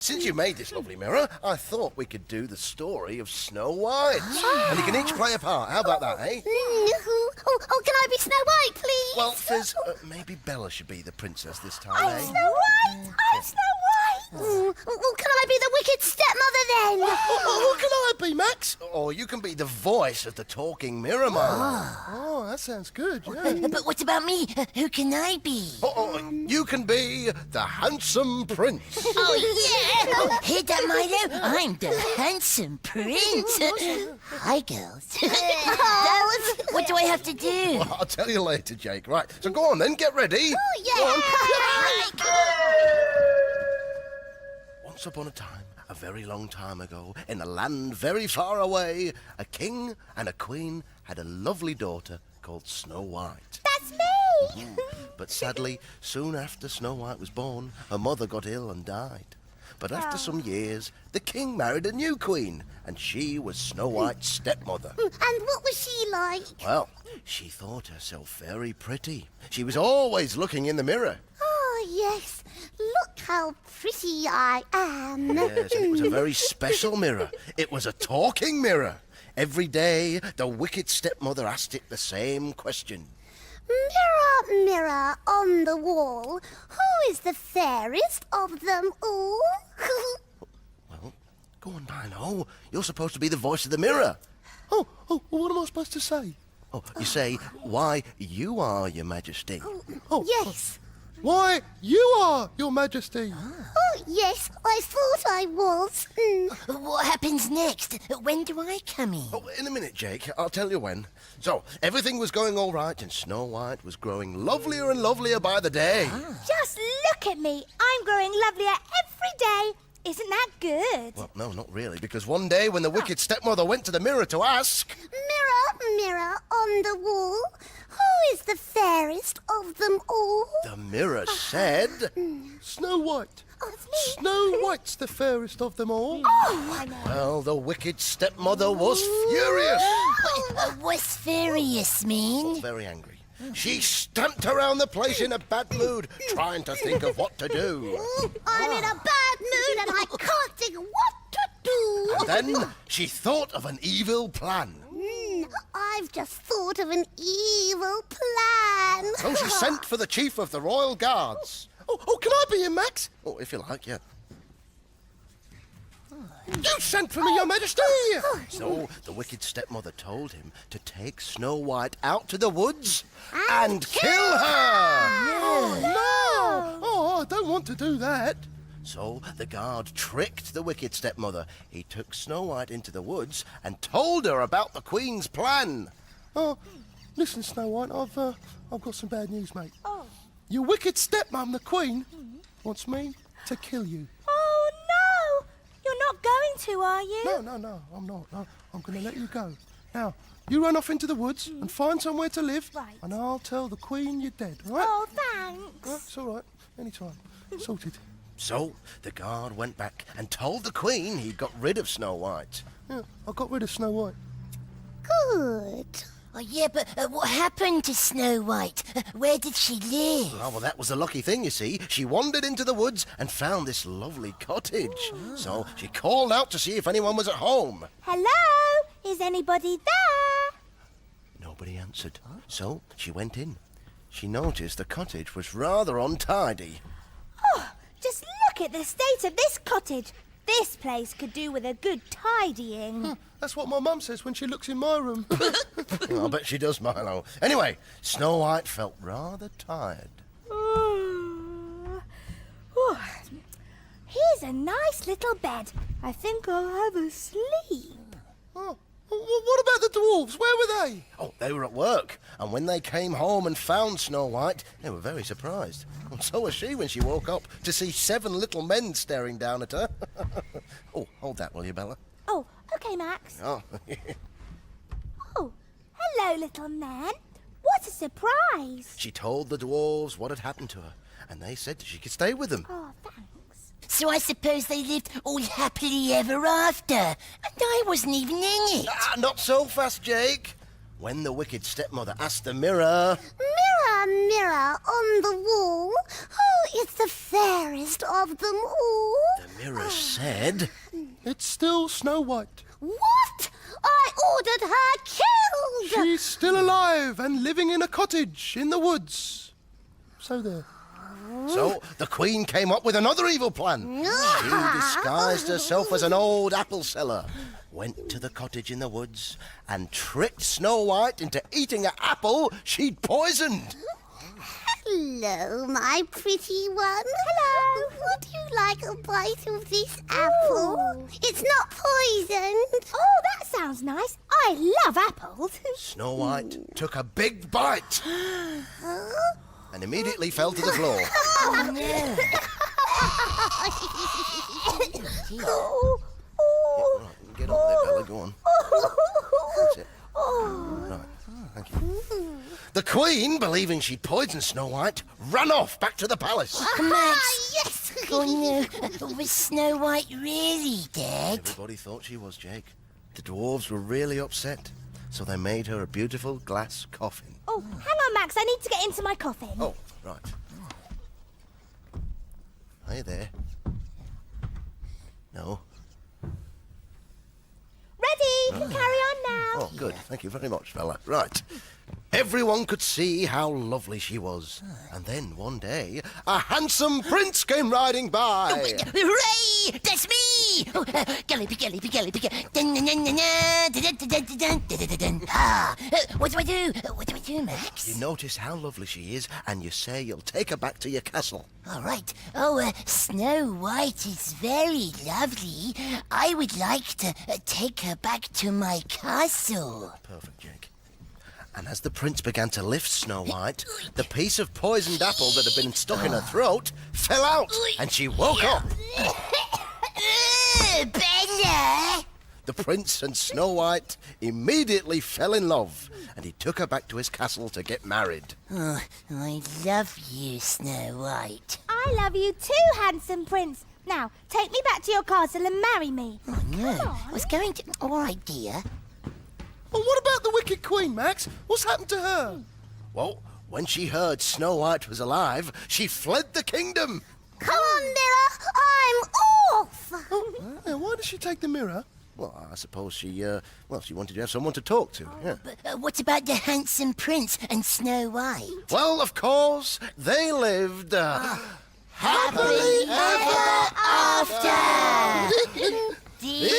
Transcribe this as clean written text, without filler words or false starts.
Since you made this lovely mirror, I thought we could do the story of Snow White. And you can each play a part. How about that, eh? Oh, can I be Snow White, please? Well, Fizz, maybe Bella should be the princess this time, I'm eh? Snow White! I'm Snow White! Well, can I be the wicked stepmother then? Who can I be, Max? Or you can be the voice of the talking mirror, Milo. Oh, that sounds good, yeah. But what about me? Who can I be? You can be the handsome prince. Oh, yeah! Oh, hear that, Milo? I'm the handsome prince. Hi, girls. What do I have to do? Well, I'll tell you later, Jake. Right, so go on then, get ready. Oh, yeah! Once upon a time, a very long time ago, in a land very far away, a king and a queen had a lovely daughter called Snow White. That's me! But sadly, soon after Snow White was born, her mother got ill and died. But after some years, the king married a new queen, and she was Snow White's stepmother. And what was she like? Well, she thought herself very pretty. She was always looking in the mirror. Oh, yes. Look how pretty I am. Yes, and it was a very special mirror. It was a talking mirror. Every day, the wicked stepmother asked it the same question. Mirror, mirror on the wall, who is the fairest of them all? Well, go on, Dino. You're supposed to be the voice of the mirror. Oh, what am I supposed to say? Oh, you say, why, you are, Your Majesty. Oh, Yes. Why, you are, Your Majesty. Oh, yes, I thought I was. What happens next? When do I come in? Oh, in a minute, Jake. I'll tell you when. So, everything was going all right, and Snow White was growing lovelier and lovelier by the day. Just look at me. I'm growing lovelier every day. Isn't that good? Well, no, not really, because one day when the wicked stepmother went to the mirror to ask... Mirror, mirror on the wall, who is the fairest of them all? The mirror said... Snow White. Oh, it's me. Snow White's the fairest of them all. Well, the wicked stepmother was furious. What's furious mean? Very angry. She stamped around the place in a bad mood, trying to think of what to do. I'm in a bad mood and I can't think what to do. And then she thought of an evil plan. I've just thought of an evil plan. So she sent for the chief of the royal guards. Oh, can I be him, Max? Oh, if you like, yeah. You sent for me, Your Majesty. So the wicked stepmother told him to take Snow White out to the woods and kill her. No. Oh, I don't want to do that. So the guard tricked the wicked stepmother. He took Snow White into the woods and told her about the queen's plan. Oh, listen, Snow White, I've got some bad news, mate. Oh. Your wicked stepmum, the Queen, wants me to kill you. Oh, no. You're not going to, are you? No, I'm not. No, I'm going to let you go. Now, you run off into the woods and find somewhere to live, Right. and I'll tell the Queen you're dead, all right? Oh, thanks. Right, it's all right. Anytime. Sorted. So the guard went back and told the queen he'd got rid of Snow White. Yeah, I got rid of Snow White. Good. Oh, yeah, but what happened to Snow White? Where did she live? Oh, well, that was the lucky thing, you see. She wandered into the woods and found this lovely cottage. So she called out to see if anyone was at home. Hello? Is anybody there? Nobody answered. So she went in. She noticed the cottage was rather untidy. Oh, just look at the state of this cottage. This place could do with a good tidying. That's what my mum says when she looks in my room. I bet she does, Milo. Anyway, Snow White felt rather tired. Oh. Oh. Here's a nice little bed. I think I'll have a sleep. Oh, what about the dwarves? Where were they? Oh, they were at work, and when they came home and found Snow White, they were very surprised. And so was she when she woke up to see 7 little men staring down at her. Oh, hold that, will you, Bella? Oh, okay, Max. Oh, Oh, hello, little man. What a surprise. she told the dwarves what had happened to her, and they said she could stay with them. Oh, thanks. So I suppose they lived all happily ever after, and I wasn't even in it. Ah, not so fast, Jake. When the wicked stepmother asked the mirror... Mirror, mirror on the wall, who is the fairest of them all? The mirror said, It's still Snow White. What? I ordered her killed! She's still alive and living in a cottage in the woods. So there. So the Queen came up with another evil plan. She disguised herself as an old apple seller, went to the cottage in the woods, and tricked Snow White into eating an apple she'd poisoned. Hello, my pretty one. Hello. Would you like a bite of this apple? It's not poisoned. Oh, that sounds nice. I love apples. Snow White took a big bite and immediately fell to the floor. Oh, no. Right, get up there, Bella, go on. That's it. Right, thank you. The Queen, believing she'd poisoned Snow White, ran off back to the palace. Max. Yes. Oh, no. Was Snow White really dead? Everybody thought she was, Jake. The dwarves were really upset, so they made her a beautiful glass coffin. Oh, hang on, Max. I need to get into my coffin. Oh, right. Hey there. No. Ready? You can carry on now. Oh, good. Thank you very much, fella. Right. Everyone could see how lovely she was. And then one day, a handsome prince came riding by. Hooray! That's me! Oh, Gallopy, gallopy, gallopy, what do I do? What do I do, Max? You notice how lovely she is, and you say you'll take her back to your castle. All right. Oh, Snow White is very lovely. I would like to take her back to my castle. Perfect, Jake. And as the prince began to lift Snow White, the piece of poisoned apple that had been stuck in her throat fell out, and she woke up. Bella! The prince and Snow White immediately fell in love, and he took her back to his castle to get married. Oh, I love you, Snow White. I love you too, handsome prince. Now, take me back to your castle and marry me. Oh, no. I was going to... All right, dear. Well, what about the Wicked Queen, Max? What's happened to her? Well, when she heard Snow White was alive, she fled the kingdom. Come on, Mirror. I'm off. Why did she take the mirror? Well, I suppose she wanted to have someone to talk to, yeah. But what about the handsome prince and Snow White? Well, of course, they lived happily Ever after! The